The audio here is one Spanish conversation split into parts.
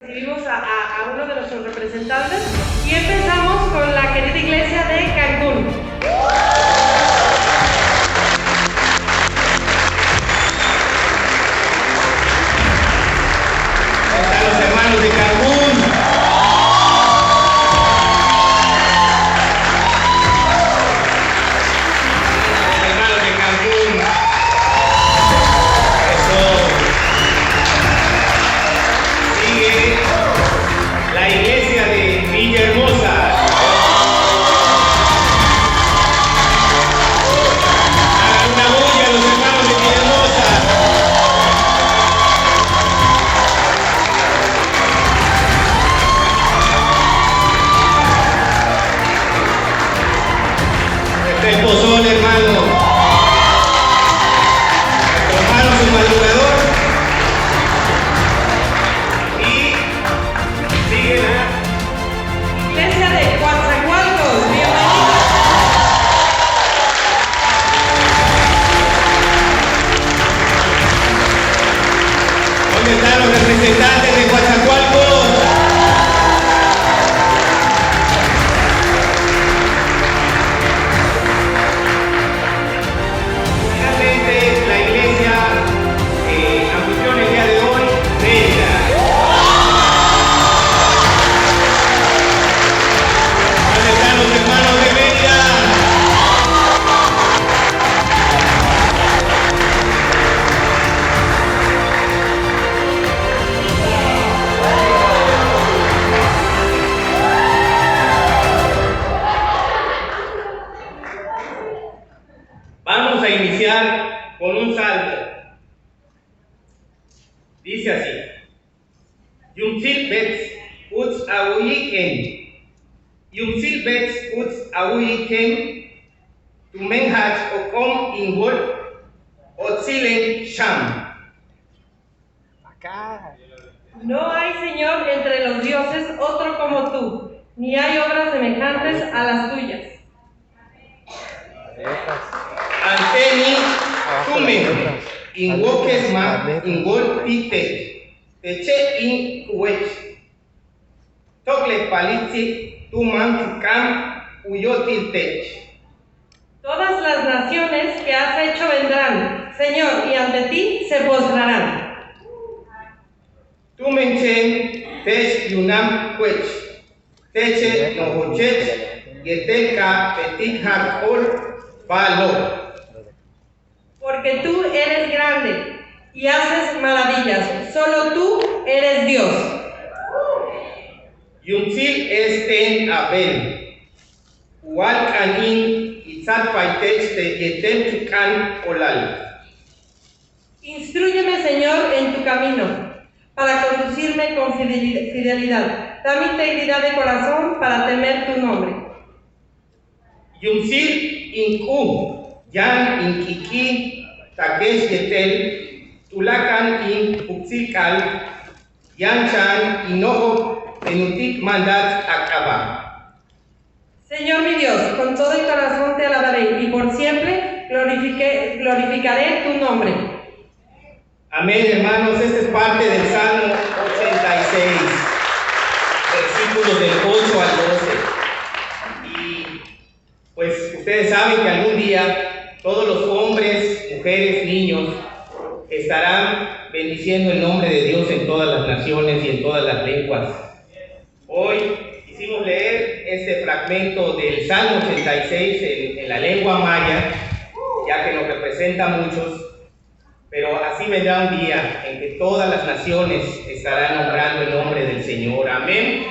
Recibimos a uno de nuestros representantes y empezamos con la querida iglesia de Cancún. Están los hermanos de Cancún. Los hermanos de Cancún. Eso. Sigue la iglesia de Villahermosa. Hagan una bulla a los hermanos de Villahermosa. El pozole, hermano. Nuestro hermano su madrugador. Y sigue la Iglesia de Coatzacoalcos, bienvenidos. ¿Dónde están los representantes de Coatzacoalcos? Finalmente, la iglesia anfitrión el día de hoy, Mérida. ¿Dónde están los hermanos de Mérida? Vamos a iniciar con un salto. Dice así: Yumsil bets uts awiken. Yumsil bets uts awiken. Tu menhach okom ingol otzilen sham. No hay Señor entre los dioses otro como tú, ni hay obras semejantes a las tuyas. Anteni tumen ingokes ma ingol pite. Teche in uwech. Togle palitzi tuman tukam uyotil tech. Todas las naciones que has hecho vendrán, Señor, y ante ti se postrarán. Tumenchen tech yunam kwech. Teche nohochech yetelka petit hakol palo. Porque tú eres grande y haces maravillas, solo tú eres Dios. Yumsil esten abel. Wal kanin itzat paitech te yetem tukan olal. Instrúyeme, Señor, en tu camino, para conducirme con fidelidad. Dame integridad de corazón para temer tu nombre. Yumsil inku yan inkiki takesh yetel tulakan in uksikal yanchan inoho penutik mandat akaba. Señor mi Dios, con todo el corazón te alabaré y por siempre glorificaré tu nombre. Amén, hermanos. Esta es parte del Salmo 86, versículos del 8 al 12. Y pues ustedes saben que algún día todos los hombres, mujeres, niños estarán bendiciendo el nombre de Dios en todas las naciones y en todas las lenguas. Hoy quisimos leer este fragmento del Salmo 86 en la lengua maya, ya que nos representa a muchos. Pero así vendrá un día en que todas las naciones estarán honrando el nombre del Señor. Amén.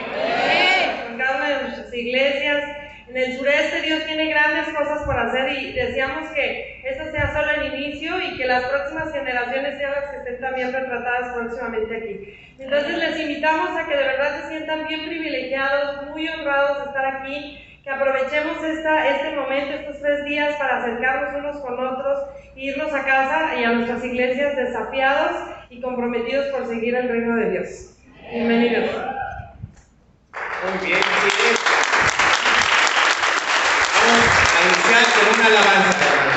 Con cada una de nuestras iglesias en el sureste, Dios tiene grandes cosas por hacer y deseamos que esto sea solo el inicio y que las próximas generaciones sean las que estén también retratadas próximamente aquí. Entonces les invitamos a que de verdad se sientan bien privilegiados, muy honrados de estar aquí, que aprovechemos este momento, estos 3 días para acercarnos unos con otros, irnos a casa y a nuestras iglesias desafiados y comprometidos por seguir el reino de Dios. Bienvenidos. Muy bien, así es. Vamos a iniciar con una alabanza, hermano.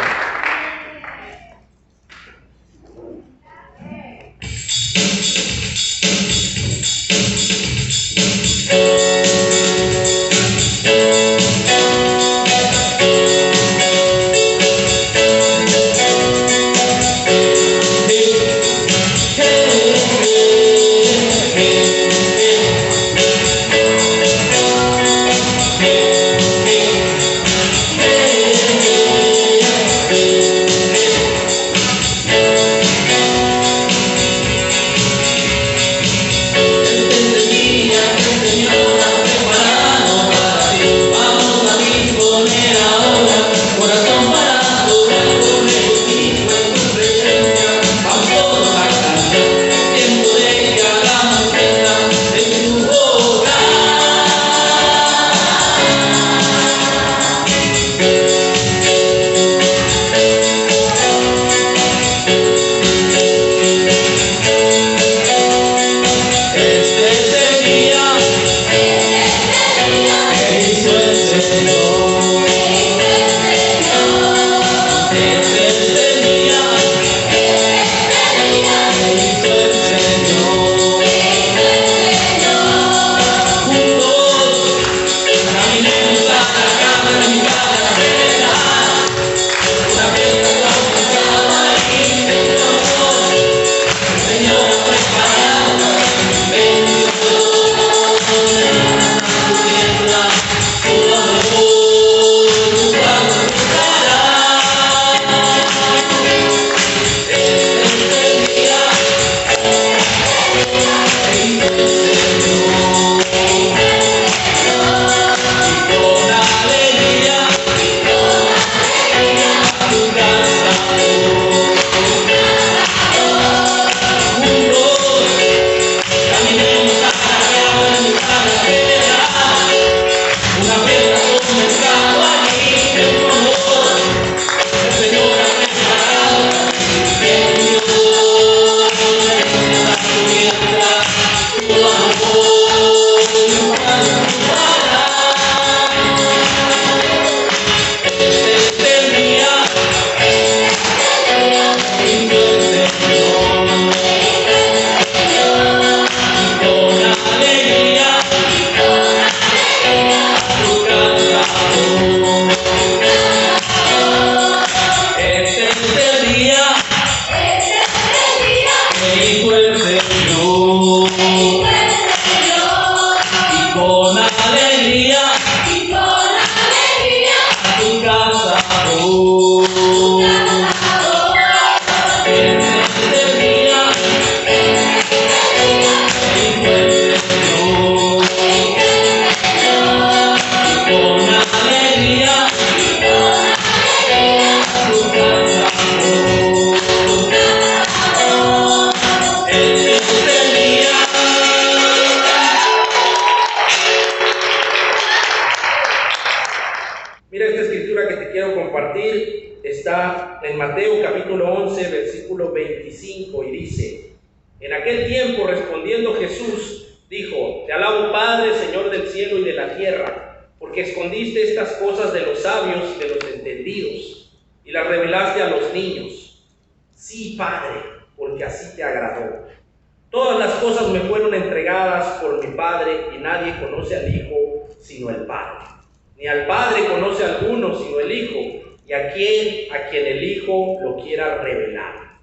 está en Mateo capítulo 11, versículo 25, y dice: en aquel tiempo, respondiendo Jesús, dijo: te alabo, Padre, Señor del cielo y de la tierra, porque escondiste estas cosas de los sabios y de los entendidos, y las revelaste a los niños. Sí, Padre, porque así te agradó. Todas las cosas me fueron entregadas por mi Padre, y nadie conoce al Hijo sino el Padre. Ni al Padre conoce a alguno sino el Hijo, y a quien el Hijo lo quiera revelar.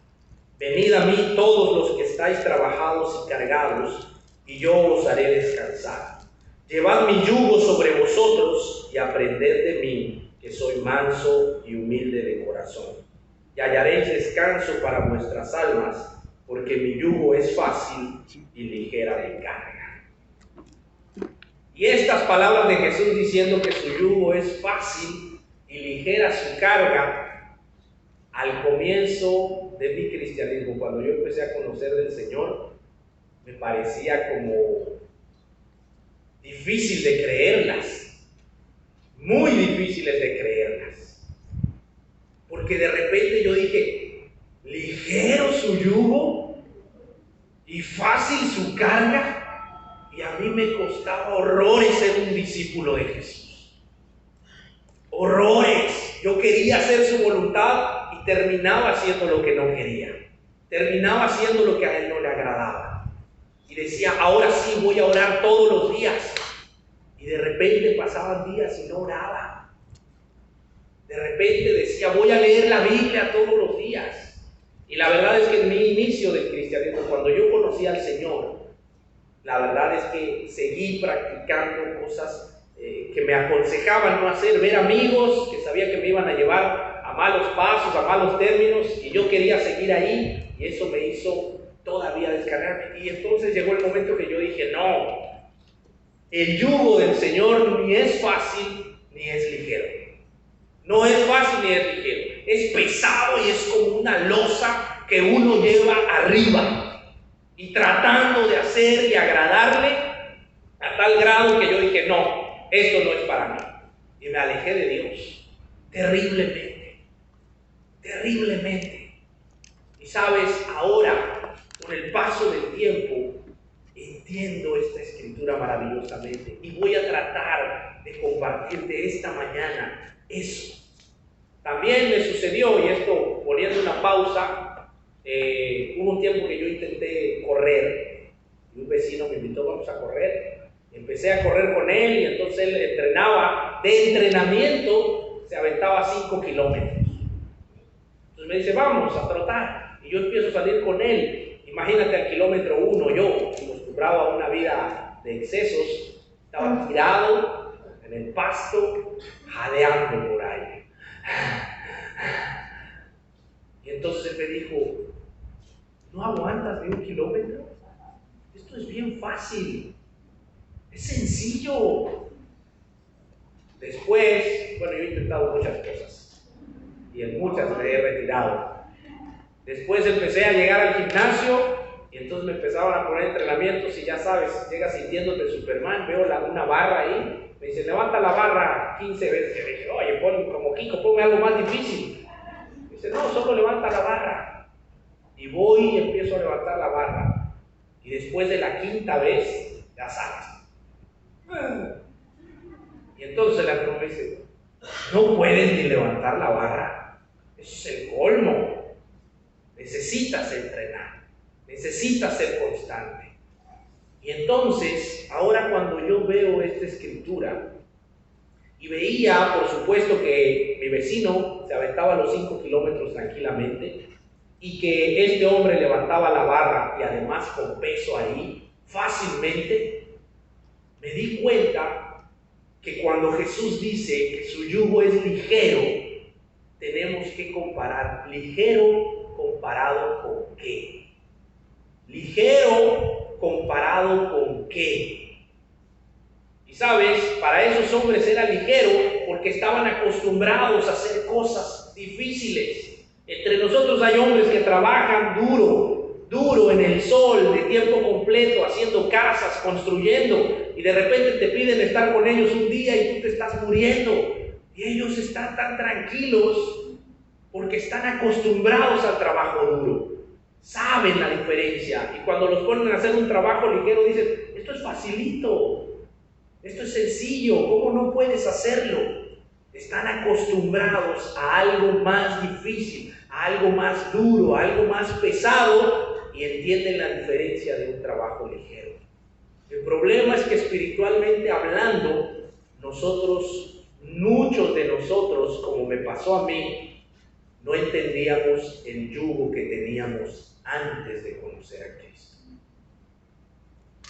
Venid a mí todos los que estáis trabajados y cargados, y yo os haré descansar. Llevad mi yugo sobre vosotros y aprended de mí, que soy manso y humilde de corazón, y hallaréis descanso para vuestras almas, porque mi yugo es fácil y ligera de carga. Y estas palabras de Jesús diciendo que su yugo es fácil y ligera su carga, al comienzo de mi cristianismo, cuando yo empecé a conocer del Señor, me parecía como difícil de creerlas, muy difíciles de creerlas, porque de repente yo dije: ligero su yugo y fácil su carga. Y a mí me costaba horrores ser un discípulo de Jesús. Horrores. Yo quería hacer su voluntad y terminaba haciendo lo que no quería. Terminaba haciendo lo que a él no le agradaba. Y decía: ahora sí voy a orar todos los días. Y de repente pasaban días y no oraba. De repente decía: voy a leer la Biblia todos los días. Y la verdad es que en mi inicio del cristianismo, cuando yo conocí al Señor, la verdad es que seguí practicando cosas que me aconsejaban no hacer, ver amigos que sabía que me iban a llevar a malos pasos, a malos términos, y yo quería seguir ahí, y eso me hizo todavía descargarme. Y entonces llegó el momento que yo dije: no, el yugo del Señor ni es fácil ni es ligero. No es fácil ni es ligero, es pesado y es como una losa que uno lleva arriba, y tratando de hacer y agradarle a tal grado que yo dije: no, esto no es para mí. Y me alejé de Dios terriblemente, terriblemente. Y sabes, ahora, con el paso del tiempo, entiendo esta escritura maravillosamente, y voy a tratar de compartirte esta mañana eso. También me sucedió, y esto poniendo una pausa, hubo un tiempo que yo intenté correr, y un vecino me invitó: vamos a correr. Empecé a correr con él, y entonces él entrenaba, de entrenamiento se aventaba 5 kilómetros. Entonces me dice: vamos a trotar, y yo empiezo a salir con él. Imagínate, al kilómetro 1, yo, acostumbrado a una vida de excesos, estaba tirado en el pasto, jadeando por ahí. Y entonces él me dijo: ¿no aguantas de 1 kilómetro? Esto es bien fácil, es sencillo. Después, bueno, yo he intentado muchas cosas y en muchas me he retirado. Después empecé a llegar al gimnasio, y entonces me empezaban a poner entrenamientos, y ya sabes, llegas sintiéndote Superman. Veo una barra ahí, me dice: levanta la barra 15 veces. Y me dije: oye, como Kiko, ponme algo más difícil. Dice: no, solo levanta la barra. Y voy y empiezo a levantar la barra, y después de la 5ª vez, ya sabes. Y entonces la persona me dice: no puedes ni levantar la barra, eso es el colmo. Necesitas entrenar, necesitas ser constante. Y entonces, ahora cuando yo veo esta escritura, y veía, por supuesto, que mi vecino se aventaba los 5 kilómetros tranquilamente, y que este hombre levantaba la barra, y además con peso ahí, fácilmente, me di cuenta que cuando Jesús dice que su yugo es ligero, tenemos que comparar. ¿Ligero comparado con qué? ¿Ligero comparado con qué? Y sabes, para esos hombres era ligero porque estaban acostumbrados a hacer cosas difíciles. Entre nosotros hay hombres que trabajan duro en el sol, de tiempo completo, haciendo casas, construyendo, y de repente te piden estar con ellos un día y tú te estás muriendo, y ellos están tan tranquilos porque están acostumbrados al trabajo duro, saben la diferencia, y cuando los ponen a hacer un trabajo ligero dicen, esto es facilito, esto es sencillo, ¿cómo no puedes hacerlo? Están acostumbrados a algo más difícil, a algo más duro, a algo más pesado, y entienden la diferencia de un trabajo ligero. El problema es que espiritualmente hablando, muchos de nosotros, como me pasó a mí, no entendíamos el yugo que teníamos antes de conocer a Cristo.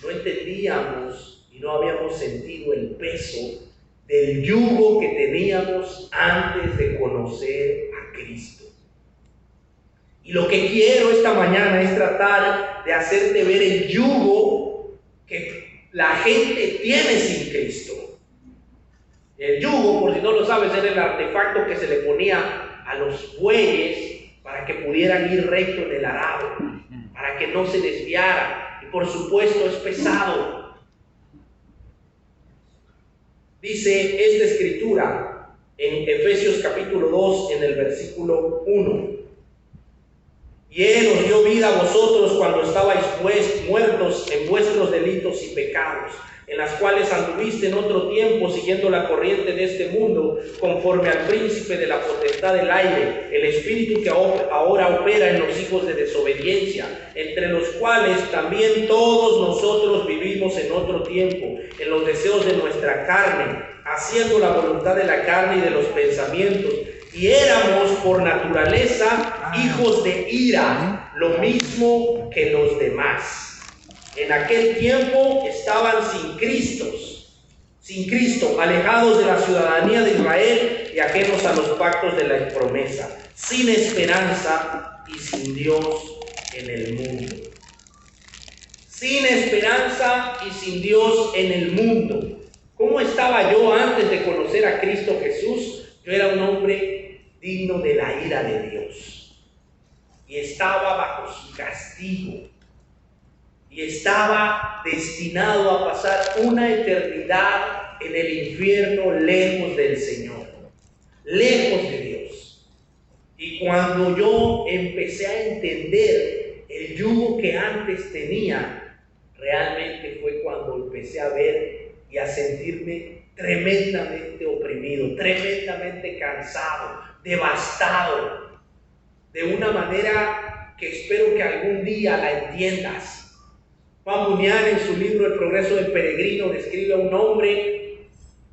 No entendíamos y no habíamos sentido el peso del yugo que teníamos antes de conocer a Cristo. Y lo que quiero esta mañana es tratar de hacerte ver el yugo que la gente tiene sin Cristo. El yugo, por si no lo sabes, era el artefacto que se le ponía a los bueyes para que pudieran ir recto en el arado, para que no se desviara. Y por supuesto es pesado. Dice esta escritura en Efesios capítulo 2, en el versículo 1. Y Él os dio vida a vosotros cuando estabais muertos en vuestros delitos y pecados, en las cuales anduviste en otro tiempo siguiendo la corriente de este mundo, conforme al príncipe de la potestad del aire, el espíritu que ahora opera en los hijos de desobediencia, entre los cuales también todos nosotros vivimos en otro tiempo, en los deseos de nuestra carne, haciendo la voluntad de la carne y de los pensamientos, y éramos por naturaleza hijos de ira, lo mismo que los demás. En aquel tiempo estaban sin Cristo, alejados de la ciudadanía de Israel y ajenos a los pactos de la promesa, sin esperanza y sin Dios en el mundo. Sin esperanza y sin Dios en el mundo. ¿Cómo estaba yo antes de conocer a Cristo Jesús? Yo era un hombre digno de la ira de Dios. Y estaba bajo su castigo. Y estaba destinado a pasar una eternidad en el infierno lejos del Señor, lejos de Dios. Y cuando yo empecé a entender el yugo que antes tenía, realmente fue cuando empecé a ver y a sentirme tremendamente oprimido, tremendamente cansado, devastado, de una manera que espero que algún día la entiendas. Juan Bunyan, en su libro El progreso del peregrino, describe a un hombre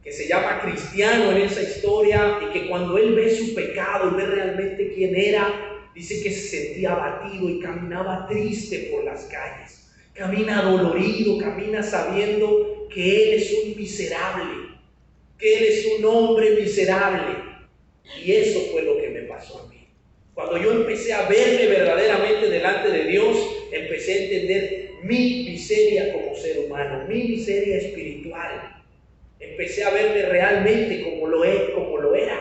que se llama cristiano en esa historia, y que cuando él ve su pecado y ve realmente quién era, dice que se sentía abatido y caminaba triste por las calles. Camina dolorido, camina sabiendo que él es un miserable, que él es un hombre miserable. Y eso fue lo que me pasó a mí. Cuando yo empecé a verme verdaderamente delante de Dios, empecé a entender mi miseria como ser humano, mi miseria espiritual. Empecé a verme realmente como lo era.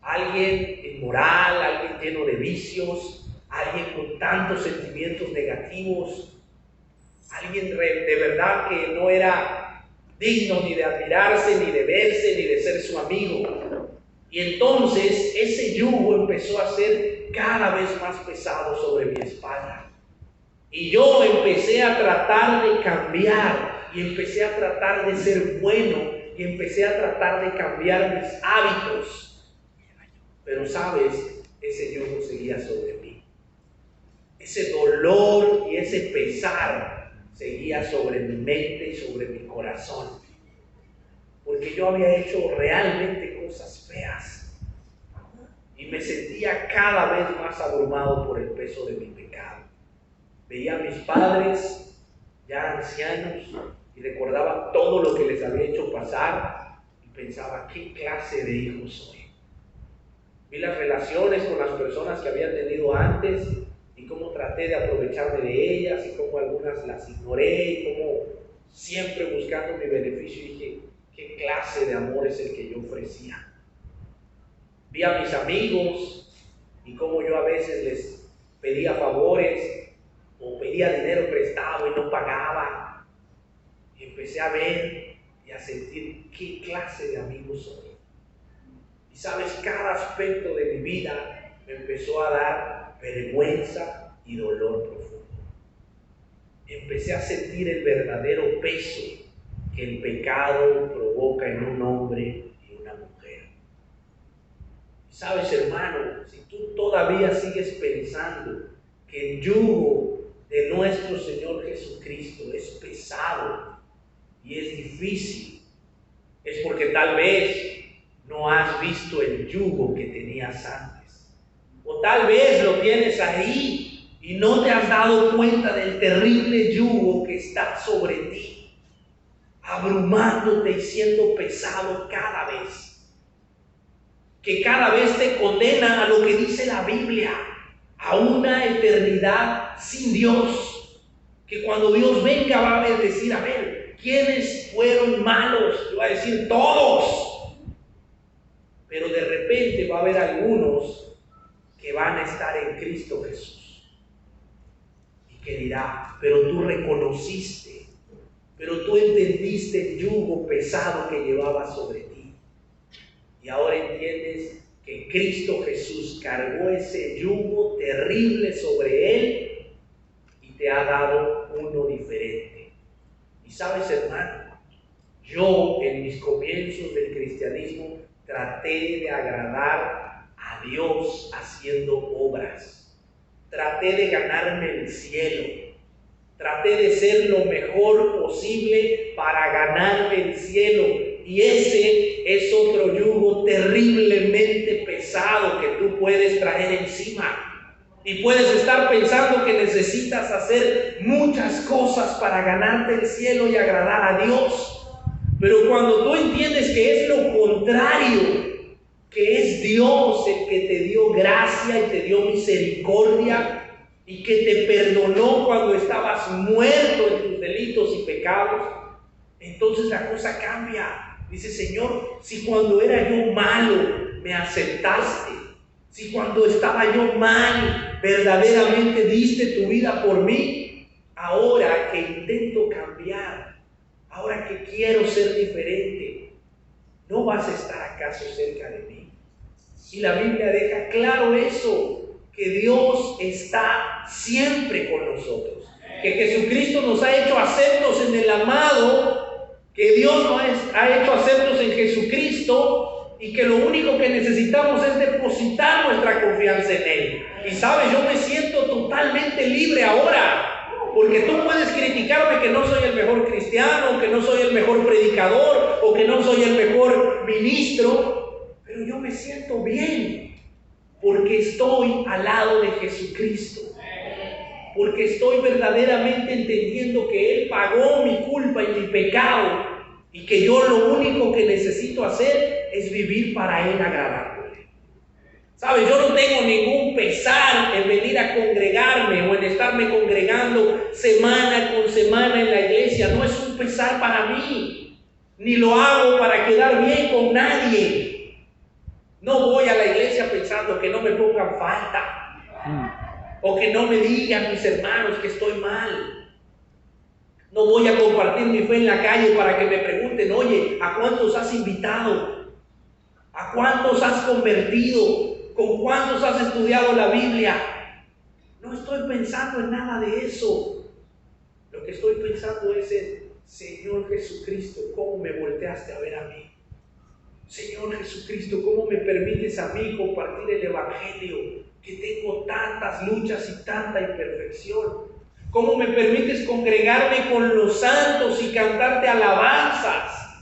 Alguien inmoral, alguien lleno de vicios, alguien con tantos sentimientos negativos, alguien de verdad que no era digno ni de admirarse, ni de verse, ni de ser su amigo. Y entonces ese yugo empezó a ser cada vez más pesado sobre mi espalda. Y yo empecé a tratar de cambiar, y empecé a tratar de ser bueno, y empecé a tratar de cambiar mis hábitos. Pero sabes, ese yugo seguía sobre mí. Ese dolor y ese pesar seguía sobre mi mente y sobre mi corazón. Porque yo había hecho realmente cosas feas. Y me sentía cada vez más abrumado por el peso de mi pecado. Veía a mis padres ya ancianos y recordaba todo lo que les había hecho pasar y pensaba, ¿qué clase de hijo soy? Vi las relaciones con las personas que había tenido antes y cómo traté de aprovecharme de ellas, y cómo algunas las ignoré, y cómo siempre buscando mi beneficio, y dije, ¿qué clase de amor es el que yo ofrecía? Vi a mis amigos y cómo yo a veces les pedía favores o pedía dinero prestado y no pagaba. Y empecé a ver y a sentir qué clase de amigo soy. Y sabes, cada aspecto de mi vida me empezó a dar vergüenza y dolor profundo. Empecé a sentir el verdadero peso que el pecado provoca en un hombre y una mujer. ¿Sabes, hermano? Si tú todavía sigues pensando que el yugo de nuestro Señor Jesucristo es pesado y es difícil, es porque tal vez no has visto el yugo que tenías antes. O tal vez lo tienes ahí y no te has dado cuenta del terrible yugo que está sobre ti, abrumándote y siendo pesado cada vez. Que cada vez te condena a lo que dice la Biblia, a una eternidad sin Dios. Que cuando Dios venga va a decir, a ver, ¿quiénes fueron malos? Y va a decir, todos. Pero de repente va a haber algunos que van a estar en Cristo Jesús. Y que dirá, pero tú reconociste, pero tú entendiste el yugo pesado que llevaba sobre ti. Y ahora entiendes que Cristo Jesús cargó ese yugo terrible sobre él y te ha dado uno diferente. Y sabes, hermano, yo en mis comienzos del cristianismo traté de agradar a Dios haciendo obras. Traté de ganarme el cielo. Traté de ser lo mejor posible para ganarme el cielo. Y ese es otro yugo terriblemente pesado que tú puedes traer encima. Y puedes estar pensando que necesitas hacer muchas cosas para ganarte el cielo y agradar a Dios. Pero cuando tú entiendes que es lo contrario, que es Dios el que te dio gracia y te dio misericordia y que te perdonó cuando estabas muerto en tus delitos y pecados, entonces la cosa cambia. Dice, Señor, si cuando era yo malo me aceptaste, si cuando estaba yo mal verdaderamente diste tu vida por mí, ahora que intento cambiar, ahora que quiero ser diferente, ¿no vas a estar acaso cerca de mí? Y la Biblia deja claro eso, que Dios está siempre con nosotros, que Jesucristo nos ha hecho aceptos en el amado, que Dios nos ha hecho aceptos en Jesucristo y que lo único que necesitamos es depositar nuestra confianza en Él. Y sabes, yo me siento totalmente libre ahora, porque tú puedes criticarme que no soy el mejor cristiano, que no soy el mejor predicador o que no soy el mejor ministro, pero yo me siento bien porque estoy al lado de Jesucristo. Porque estoy verdaderamente entendiendo que Él pagó mi culpa y mi pecado y que yo lo único que necesito hacer es vivir para Él agradándole. ¿Sabes? Yo no tengo ningún pesar en venir a congregarme o en estarme congregando semana con semana en la iglesia. No es un pesar para mí, ni lo hago para quedar bien con nadie. No voy a la iglesia pensando que no me pongan falta. O que no me digan mis hermanos que estoy mal. No voy a compartir mi fe en la calle para que me pregunten, oye, ¿a cuántos has invitado? ¿A cuántos has convertido? ¿Con cuántos has estudiado la Biblia? No estoy pensando en nada de eso. Lo que estoy pensando es en, Señor Jesucristo, ¿cómo me volteaste a ver a mí? Señor Jesucristo, ¿cómo me permites a mí compartir el Evangelio? Que tengo tantas luchas y tanta imperfección. ¿Cómo me permites congregarme con los santos y cantarte alabanzas?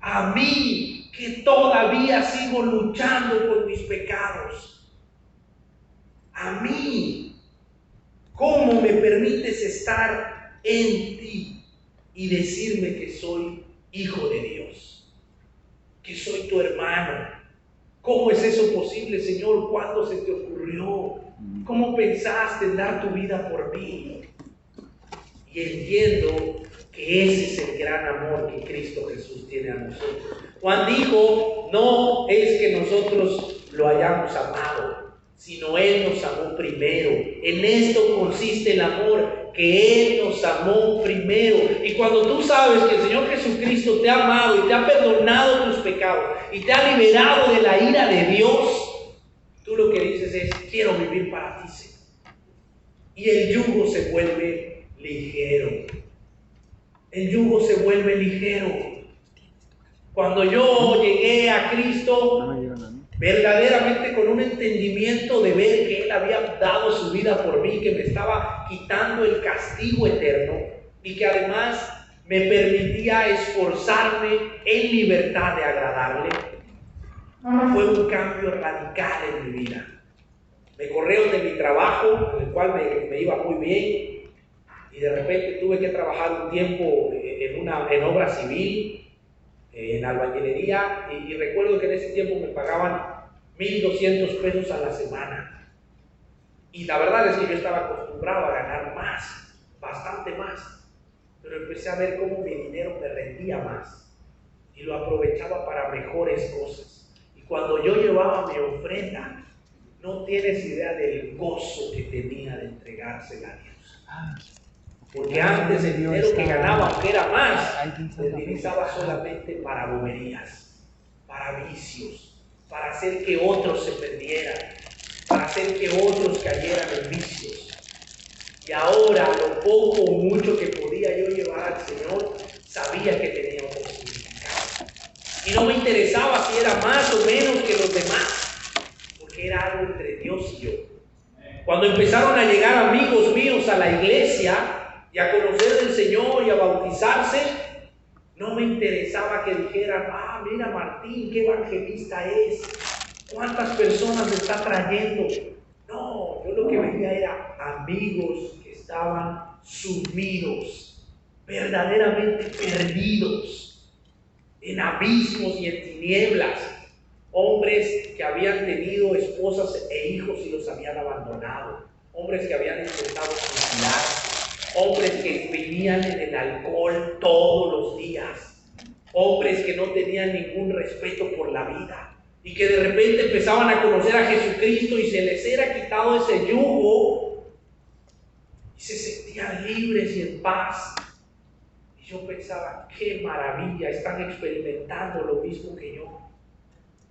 A mí, que todavía sigo luchando con mis pecados. A mí, ¿cómo me permites estar en ti y decirme que soy hijo de Dios? Que soy tu hermano. ¿Cómo es eso posible, Señor? ¿Cuándo se te ocurrió? ¿Cómo pensaste en dar tu vida por mí? Y entiendo que ese es el gran amor que Cristo Jesús tiene a nosotros. Juan dijo, no es que nosotros lo hayamos amado, sino Él nos amó primero. En esto consiste el amor, que Él nos amó primero. Y cuando tú sabes que el Señor Jesucristo te ha amado y te ha perdonado tus pecados y te ha liberado de la ira de Dios, tú lo que dices es, quiero vivir para ti, Señor. Y el yugo se vuelve ligero. El yugo se vuelve ligero. Cuando yo llegué a Cristo, verdaderamente con un entendimiento de ver que Él había dado su vida por mí, que me estaba quitando el castigo eterno y que además me permitía esforzarme en libertad de agradarle, fue un cambio radical en mi vida. Me corrieron de mi trabajo, en el cual me iba muy bien, y de repente tuve que trabajar un tiempo en obra civil, en albañilería, y recuerdo que en ese tiempo me pagaban 1,200 pesos a la semana. Y la verdad es que yo estaba acostumbrado a ganar más, bastante más, pero empecé a ver cómo mi dinero me rendía más y lo aprovechaba para mejores cosas. Y cuando yo llevaba mi ofrenda, no tienes idea del gozo que tenía de entregársela a Dios. Porque antes el dinero que ganaba, aunque era más, lo utilizaba solamente para boberías, para vicios, para hacer que otros se perdieran, para hacer que otros cayeran en vicios. Y ahora, lo poco o mucho que podía yo llevar al Señor, sabía que tenía otro significado. Y no me interesaba si era más o menos que los demás, porque era algo entre Dios y yo. Cuando empezaron a llegar amigos míos a la iglesia y a conocer del Señor y a bautizarse, no me interesaba que dijeran, mira Martín, qué evangelista es, cuántas personas me está trayendo. No, yo lo que veía era amigos que estaban sumidos, verdaderamente perdidos, en abismos y en tinieblas. Hombres que habían tenido esposas e hijos y los habían abandonado. Hombres que habían intentado suicidarse. Hombres que vivían en el alcohol todos los días. Hombres que no tenían ningún respeto por la vida. Y que de repente empezaban a conocer a Jesucristo y se les era quitado ese yugo. Y se sentían libres y en paz. Y yo pensaba, qué maravilla, están experimentando lo mismo que yo.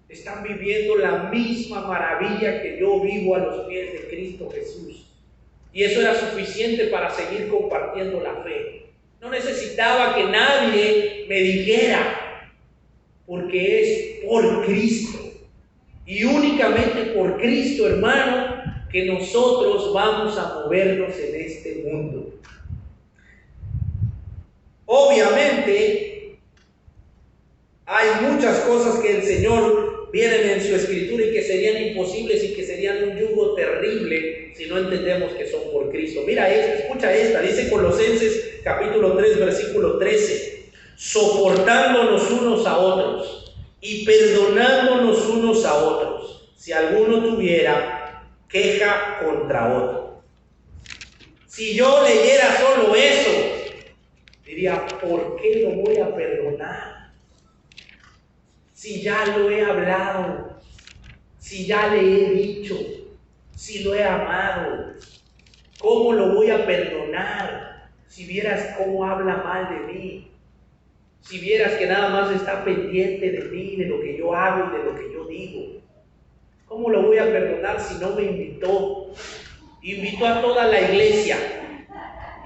Están viviendo la misma maravilla que yo vivo a los pies de Cristo Jesús. Y eso era suficiente para seguir compartiendo la fe. No necesitaba que nadie me dijera, porque es por Cristo. Y únicamente por Cristo, hermano, que nosotros vamos a movernos en este mundo. Obviamente, hay muchas cosas que el Señor vienen en su escritura y que serían imposibles y que serían un yugo terrible si no entendemos que son por Cristo. Mira esta, escucha esta, dice Colosenses capítulo 3 versículo 13, soportándonos unos a otros y perdonándonos unos a otros, si alguno tuviera queja contra otro. Si yo leyera solo eso, diría, ¿por qué lo voy a perdonar? Si ya lo he hablado, si ya le he dicho, si lo he amado, ¿cómo lo voy a perdonar? Si vieras cómo habla mal de mí, si vieras que nada más está pendiente de mí, de lo que yo hago y de lo que yo digo, ¿cómo lo voy a perdonar si no me invitó? Invitó a toda la iglesia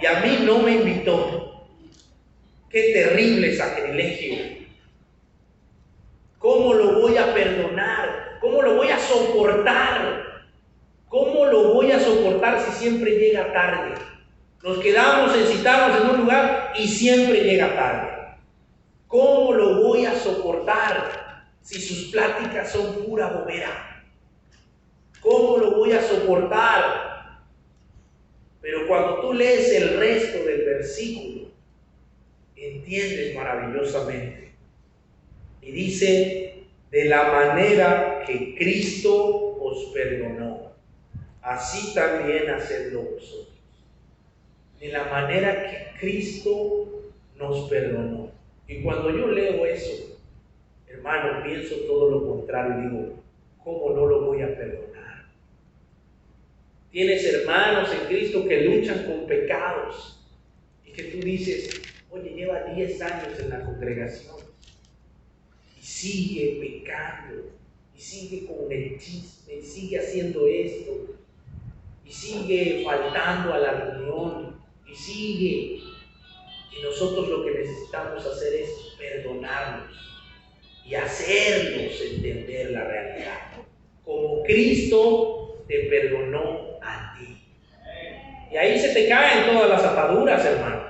y a mí no me invitó. Qué terrible sacrilegio. ¿Cómo lo voy a perdonar? ¿Cómo lo voy a soportar? ¿Cómo lo voy a soportar si siempre llega tarde? Nos quedamos en citarnos en un lugar y siempre llega tarde. ¿Cómo lo voy a soportar si sus pláticas son pura bobera? ¿Cómo lo voy a soportar? Pero cuando tú lees el resto del versículo, entiendes maravillosamente. Y dice, de la manera que Cristo os perdonó, así también hacedlo vosotros. De la manera que Cristo nos perdonó. Y cuando yo leo eso, hermano, pienso todo lo contrario y digo, ¿cómo no lo voy a perdonar? Tienes hermanos en Cristo que luchan con pecados y que tú dices, oye, lleva 10 años en la congregación y sigue pecando, y y sigue con el chisme, y sigue haciendo esto, y sigue faltando a la reunión, y sigue. Y nosotros lo que necesitamos hacer es perdonarnos y hacernos entender la realidad. Como Cristo te perdonó a ti. Y ahí se te caen todas las ataduras, hermano.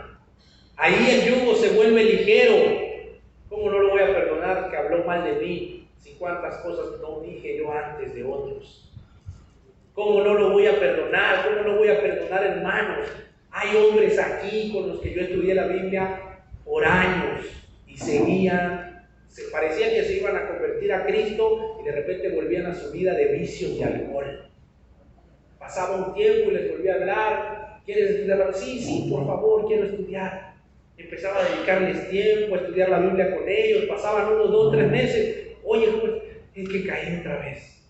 Ahí el yugo se vuelve ligero. ¿Cómo no lo voy a perdonar que habló mal de mí? Si cuántas cosas no dije yo antes de otros. ¿Cómo no lo voy a perdonar? ¿Cómo no voy a perdonar, hermanos? Hay hombres aquí con los que yo estudié la Biblia por años y se parecía que se iban a convertir a Cristo y de repente volvían a su vida de vicios y alcohol. Pasaba un tiempo y les volvía a hablar. ¿Quieres estudiar? Sí, por favor, quiero estudiar. Empezaba a dedicarles tiempo a estudiar la Biblia con ellos. Pasaban unos 2 o 3 meses. Oye, pues, es que caí otra vez.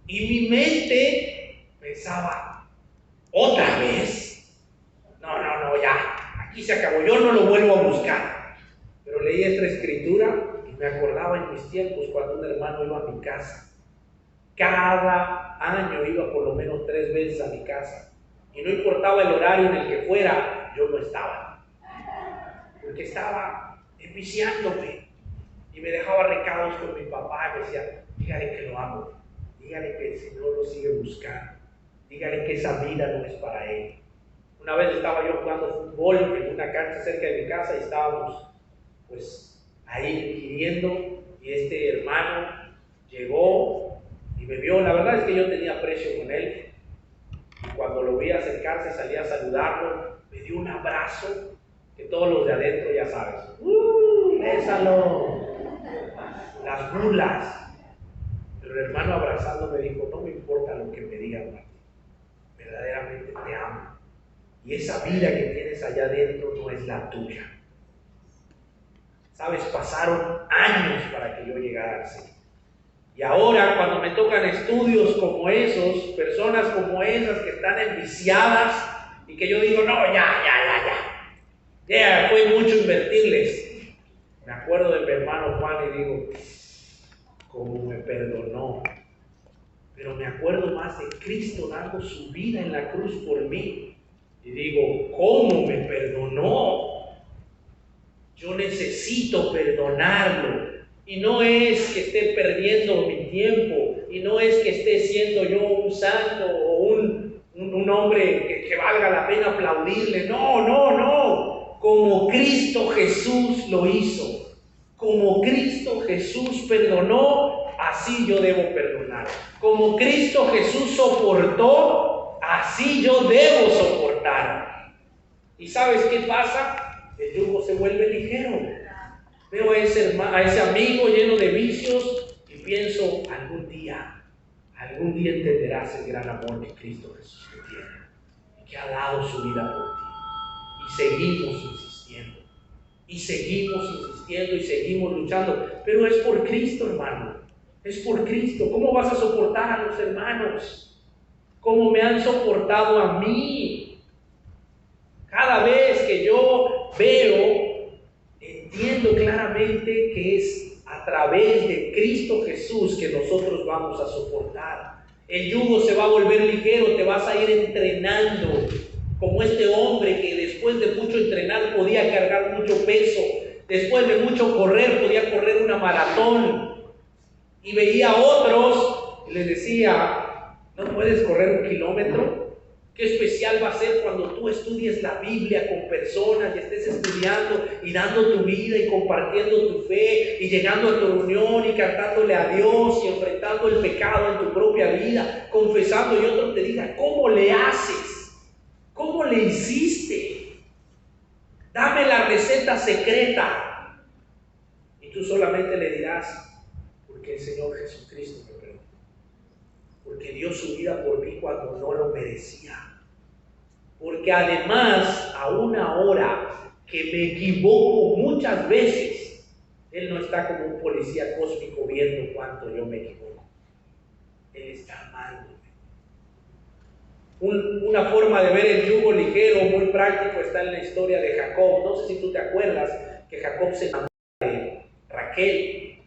Y mi mente pensaba, ¿otra vez? No, ya, aquí se acabó, yo no lo vuelvo a buscar. Pero leí esta escritura y me acordaba en mis tiempos cuando un hermano iba a mi casa. Cada año iba por lo menos 3 veces a mi casa. Y no importaba el horario en el que fuera, yo no estaba. Porque estaba enviciándome. Y me dejaba recados con mi papá y me decía, dígale que lo amo. Dígale que el Señor lo sigue buscando. Dígale que esa vida no es para él. Una vez estaba yo jugando fútbol en una cancha cerca de mi casa y estábamos pues ahí ingiriendo y este hermano llegó y me vio. La verdad es que yo tenía aprecio con él y cuando lo vi acercarse salí a saludarlo, me dio un abrazo que todos los de adentro ya sabes. ¡Bésalo! Las burlas. Pero el hermano abrazándome dijo, no me importa lo que me digan, Martín, verdaderamente te amo. Y esa vida que tienes allá adentro no es la tuya. Sabes, pasaron años para que yo llegara al Señor. Y ahora cuando me tocan estudios como esos, personas como esas que están enviciadas y que yo digo, no, ya fue mucho invertirles. Me acuerdo de mi hermano Juan y digo, cómo me perdonó. Pero me acuerdo más de Cristo dando su vida en la cruz por mí. Y digo, ¿cómo me perdonó? Yo necesito perdonarlo. Y no es que esté perdiendo mi tiempo. Y no es que esté siendo yo un santo o un hombre que valga la pena aplaudirle. No. Como Cristo Jesús lo hizo. Como Cristo Jesús perdonó, así yo debo perdonar. Como Cristo Jesús soportó, así yo debo soportar. ¿Y sabes qué pasa? El yugo se vuelve ligero. Veo a ese amigo lleno de vicios y pienso, algún día entenderás el gran amor que Cristo Jesús te tiene y que ha dado su vida por ti. Y seguimos insistiendo. Y seguimos luchando. Pero es por Cristo, hermano. Es por Cristo. ¿Cómo vas a soportar a los hermanos? ¿Cómo me han soportado a mí? Cada vez que yo veo, entiendo claramente que es a través de Cristo Jesús que nosotros vamos a soportar. El yugo se va a volver ligero, te vas a ir entrenando. Como este hombre que después de mucho entrenar podía cargar mucho peso, después de mucho correr podía correr una maratón, y veía a otros y les decía, ¿no puedes correr 1 kilómetro? Qué especial va a ser cuando tú estudies la Biblia con personas y estés estudiando y dando tu vida y compartiendo tu fe y llegando a tu reunión y cantándole a Dios y enfrentando el pecado en tu propia vida, confesando, y otro te diga, ¿cómo le haces? ¿Cómo le hiciste? Dame la receta secreta. Y tú solamente le dirás, porque el Señor Jesucristo me perdonó. Porque dio su vida por mí cuando no lo merecía. Porque además, aún ahora que me equivoco muchas veces, Él no está como un policía cósmico viendo cuánto yo me equivoco. Él está amándome. Una forma de ver el yugo ligero, muy práctico, está en la historia de Jacob. No sé si tú te acuerdas que Jacob se enamoró de Raquel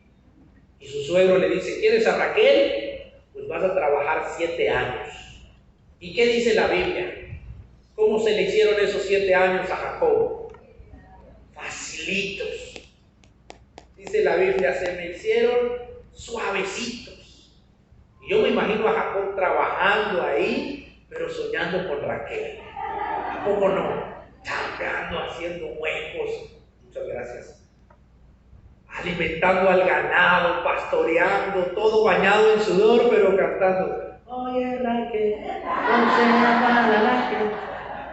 y sus suegro le dice, ¿quieres a Raquel? Pues vas a trabajar 7 años. ¿Y qué dice la Biblia? ¿Cómo se le hicieron esos 7 años a Jacob? Facilitos. Dice la Biblia, se me hicieron suavecitos. Y yo me imagino a Jacob trabajando ahí, pero soñando con Raquel. ¿A poco no? Chambeando, haciendo huecos. Muchas gracias. Alimentando al ganado, pastoreando, todo bañado en sudor, pero cantando. Oye, Raquel, no se llama la Raquel.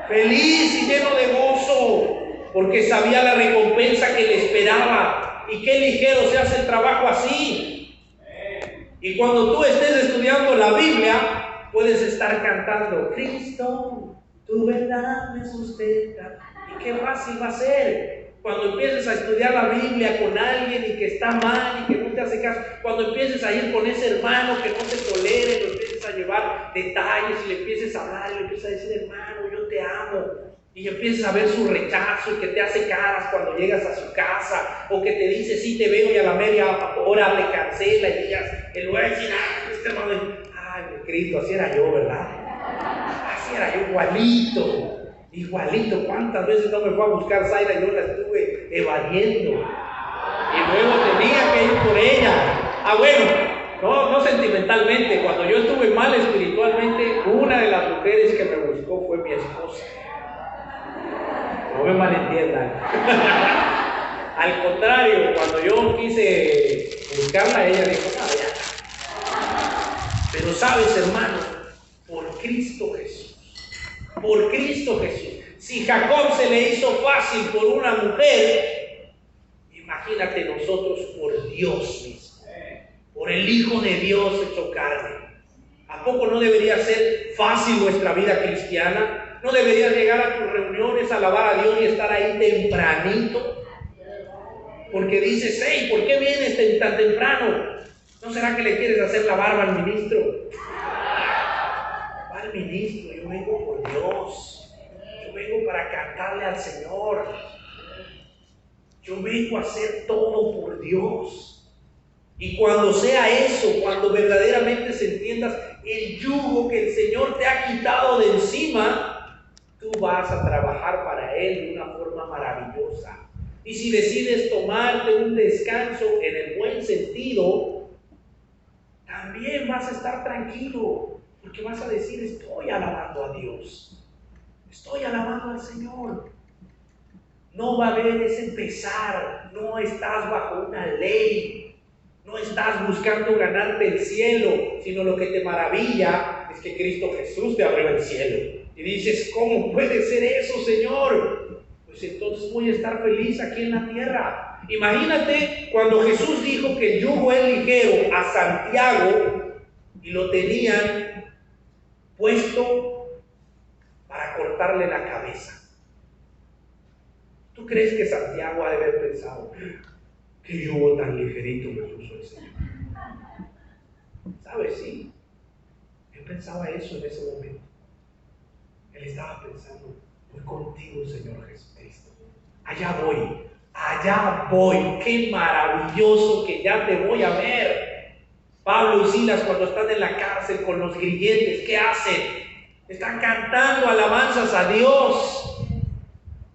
Feliz y lleno de gozo, porque sabía la recompensa que le esperaba. Y qué ligero se hace el trabajo así. Y cuando tú estés estudiando la Biblia, puedes estar cantando, Cristo, tu verdad me sustenta. Y qué fácil va a ser. Cuando empieces a estudiar la Biblia con alguien y que está mal y que no te hace caso, cuando empieces a ir con ese hermano que no te tolere, lo empieces a llevar detalles y le empieces a hablar y le empieces a decir, hermano, yo te amo. Y empieces a ver su rechazo y que te hace caras cuando llegas a su casa, o que te dice, sí te veo y a la media hora te cancela y digas, el lugar de decir, este hermano, ay, mi Cristo, así era yo, ¿verdad? Así era yo, igualito. ¿Cuántas veces no me fue a buscar Zaira y yo la estuve evadiendo? Y luego tenía que ir por ella. Bueno, no sentimentalmente, cuando yo estuve mal espiritualmente, una de las mujeres que me buscó fue mi esposa. No me malentiendan. Al contrario, cuando yo quise buscarla, ella dijo, no, ya. Pero sabes, hermano, por Cristo Jesús, si Jacob se le hizo fácil por una mujer, imagínate nosotros por Dios mismo, por el Hijo de Dios hecho carne. ¿A poco no debería ser fácil nuestra vida cristiana? ¿No deberías llegar a tus reuniones a alabar a Dios y estar ahí tempranito? Porque dices, hey, ¿por qué vienes tan temprano? ¿No será que le quieres hacer la barba al ministro? Al ministro, yo vengo por Dios. Yo vengo para cantarle al Señor. Yo vengo a hacer todo por Dios. Y cuando sea eso, cuando verdaderamente se entiendas el yugo que el Señor te ha quitado de encima, tú vas a trabajar para Él de una forma maravillosa. Y si decides tomarte un descanso en el buen sentido, también vas a estar tranquilo, porque vas a decir, estoy alabando a Dios, estoy alabando al Señor. No va a haber ese pesar, no estás bajo una ley, no estás buscando ganarte el cielo, sino lo que te maravilla es que Cristo Jesús te abrió el cielo. Y dices, ¿cómo puede ser eso, Señor? Pues entonces voy a estar feliz aquí en la tierra. Imagínate cuando Jesús dijo que el yugo es ligero a Santiago y lo tenían puesto para cortarle la cabeza. ¿Tú crees que Santiago ha de haber pensado, qué yugo tan ligerito me puso el Señor? ¿Sabes? Sí. Él pensaba eso en ese momento. Él estaba pensando, voy contigo, Señor Jesucristo. Allá voy. Qué maravilloso que ya te voy a ver. Pablo y Silas, cuando están en la cárcel con los grilletes, ¿qué hacen? Están cantando alabanzas a Dios.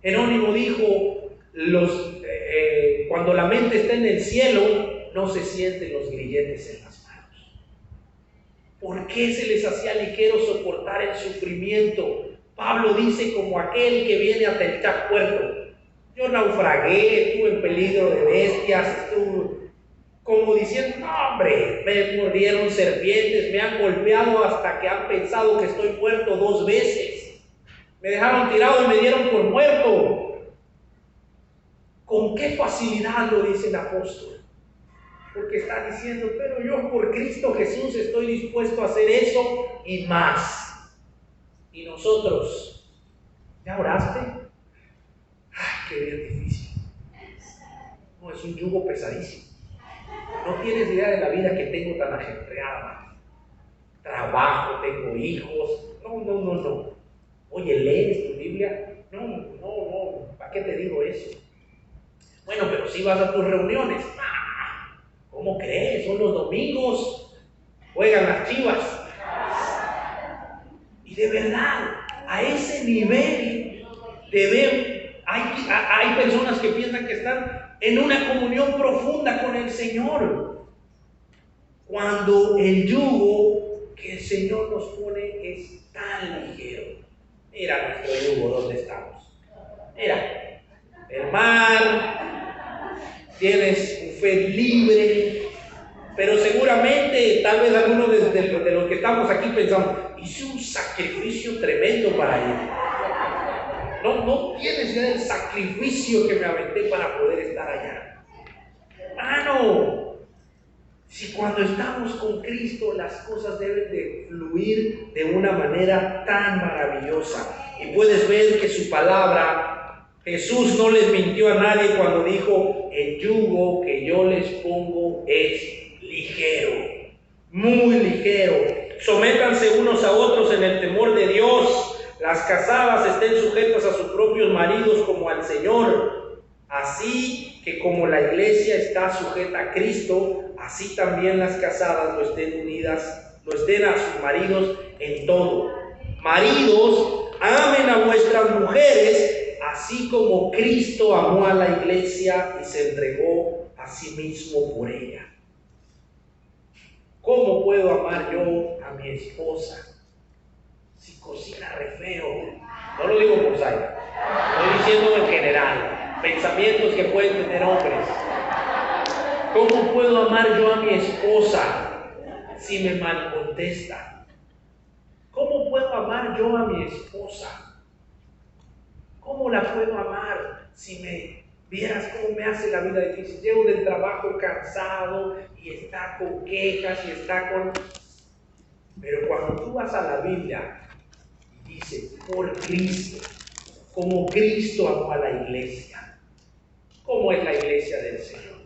Jerónimo dijo, cuando la mente está en el cielo, no se sienten los grilletes en las manos. ¿Por qué se les hacía ligero soportar el sufrimiento? Pablo dice, como aquel que viene hasta el puerto. Yo naufragué, estuve en peligro de bestias, estuve como diciendo, no, hombre, me mordieron serpientes, me han golpeado hasta que han pensado que estoy muerto 2 veces. Me dejaron tirado y me dieron por muerto. ¿Con qué facilidad lo dice el apóstol? Porque está diciendo, pero yo por Cristo Jesús estoy dispuesto a hacer eso y más. Y nosotros, ¿ya oraste? Ay, qué bien difícil. No, es un yugo pesadísimo. No tienes idea de la vida que tengo tan ajetreada. Trabajo, tengo hijos. No. Oye, ¿lees tu Biblia? No. ¿Para qué te digo eso? Bueno, pero si vas a tus reuniones. ¿Cómo crees? Son los domingos, juegan las Chivas. Y de verdad, a ese nivel hay personas que piensan que están en una comunión profunda con el Señor, cuando el yugo que el Señor nos pone es tan ligero. Mira nuestro yugo, ¿dónde estamos? Mira, el mar, tienes un fe libre, pero seguramente, tal vez algunos de los que estamos aquí pensamos, hice un sacrificio tremendo para ir. No tienes idea del sacrificio que me aventé para poder estar allá. Hermano, si cuando estamos con Cristo las cosas deben de fluir de una manera tan maravillosa. Y puedes ver que su palabra, Jesús no les mintió a nadie cuando dijo, el yugo que yo les pongo es ligero, muy ligero. Sométanse unos a otros en el temor de Dios. Las casadas estén sujetas a sus propios maridos como al Señor. Así que como la iglesia está sujeta a Cristo, así también las casadas lo estén a sus maridos en todo. Maridos, amen a vuestras mujeres, así como Cristo amó a la iglesia y se entregó a sí mismo por ella. ¿Cómo puedo amar yo a mi esposa si cocina re feo? No lo digo por Zaya, estoy diciendo en general, pensamientos que pueden tener hombres. ¿Cómo puedo amar yo a mi esposa si me mal contesta? ¿Cómo puedo amar yo a mi esposa? ¿Cómo la puedo amar si me vieras cómo me hace la vida difícil? Llego del trabajo cansado y está con quejas y está con... Pero cuando tú vas a la Biblia y dice, por Cristo, como Cristo amó a la iglesia. ¿Cómo es la iglesia del Señor?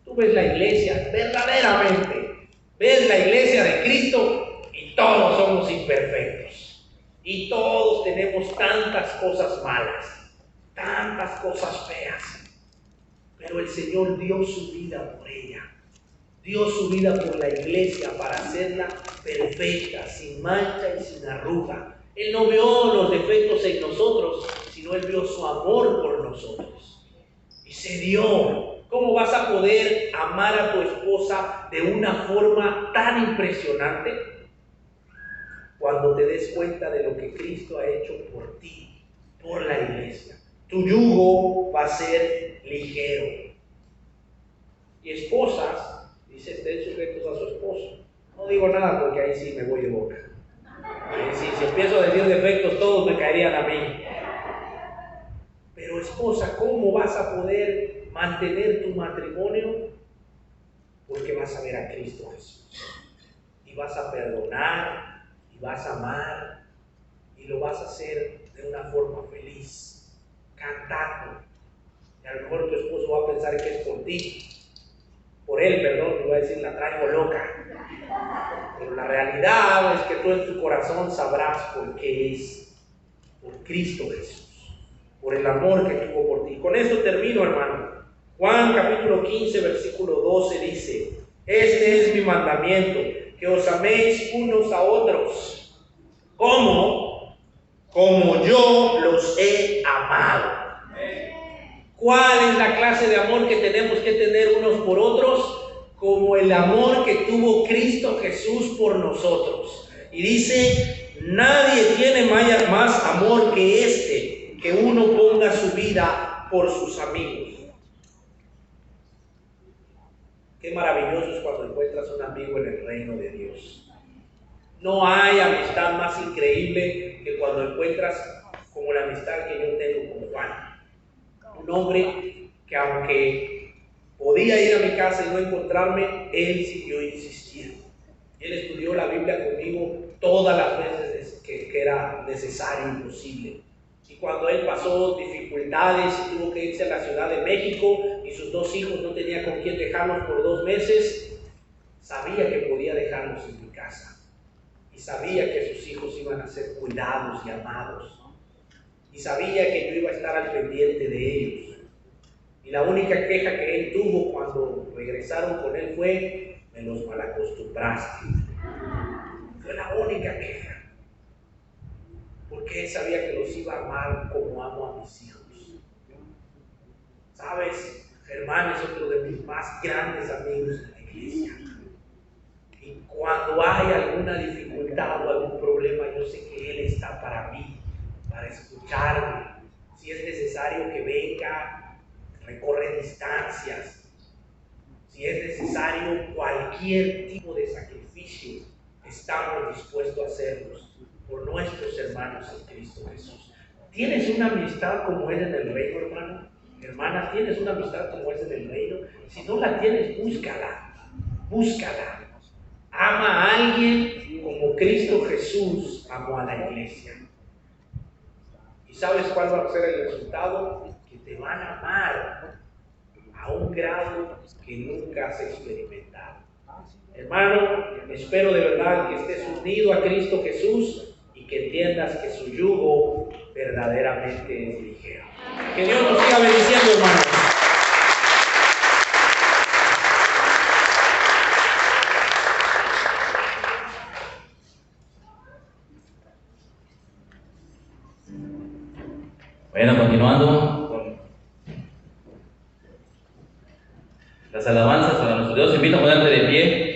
Tú ves la iglesia verdaderamente, ves la iglesia de Cristo y todos somos imperfectos. Y todos tenemos tantas cosas malas, tantas cosas feas. Pero el Señor dio su vida por ella. Dio su vida por la iglesia para hacerla perfecta, sin mancha y sin arruga. Él no vio los defectos en nosotros, sino Él vio su amor por nosotros. Y se dio. ¿Cómo vas a poder amar a tu esposa de una forma tan impresionante? Cuando te des cuenta de lo que Cristo ha hecho por ti, por la iglesia. Tu yugo va a ser ligero. Y esposas, dice, estén sujetos a su esposo. No digo nada porque ahí sí me voy de boca. Si empiezo a decir defectos, todos me caerían a mí. Pero esposa, ¿cómo vas a poder mantener tu matrimonio? Porque vas a ver a Cristo Jesús. Y vas a perdonar, y vas a amar, y lo vas a hacer de una forma feliz, cantando. Y a lo mejor tu esposo va a pensar que es por ti. Por él, perdón, le voy a decir, la traigo loca. Pero la realidad es que tú en tu corazón sabrás por qué es. Por Cristo Jesús. Por el amor que tuvo por ti. Con esto termino, hermano. Juan capítulo 15, versículo 12 dice, este es mi mandamiento, que os améis unos a otros. ¿Cómo? Como yo los he amado. ¿Cuál es la clase de amor que tenemos que tener unos por otros? Como el amor que tuvo Cristo Jesús por nosotros. Y dice, nadie tiene más amor que este, que uno ponga su vida por sus amigos. Qué maravilloso es cuando encuentras un amigo en el reino de Dios. No hay amistad más increíble que cuando encuentras como la amistad que yo tengo con Juan. Un hombre que aunque podía ir a mi casa y no encontrarme, él siguió insistiendo. Él estudió la Biblia conmigo todas las veces que era necesario y posible. Y cuando él pasó dificultades y tuvo que irse a la Ciudad de México y sus 2 hijos no tenía con quién dejarlos por 2 meses, sabía que podía dejarlos en mi casa. Y sabía que sus hijos iban a ser cuidados y amados. Y sabía que yo iba a estar al pendiente de ellos. Y la única queja que él tuvo cuando regresaron con él fue: me los malacostumbraste. Fue la única queja. Porque él sabía que los iba a amar como amo a mis hijos. ¿Sabes? Germán es otro de mis más grandes amigos en la iglesia. Y cuando hay alguna dificultad o algún problema, yo sé que él está para mí, para escucharme. Si es necesario que venga, recorre distancias. Si es necesario cualquier tipo de sacrificio, estamos dispuestos a hacerlos por nuestros hermanos en Cristo Jesús. ¿Tienes una amistad como es en el reino, hermano? Hermana, ¿tienes una amistad como es en el reino? Si no la tienes, búscala. Búscala. Ama a alguien como Cristo Jesús amó a la iglesia. ¿Y sabes cuál va a ser el resultado? Que te van a amar a un grado que nunca has experimentado. Hermano, espero de verdad que estés unido a Cristo Jesús y que entiendas que su yugo verdaderamente es ligero. Que Dios nos siga bendiciendo, hermanos. Bueno, continuando con las alabanzas para nuestro Dios, invito a ponerte de pie.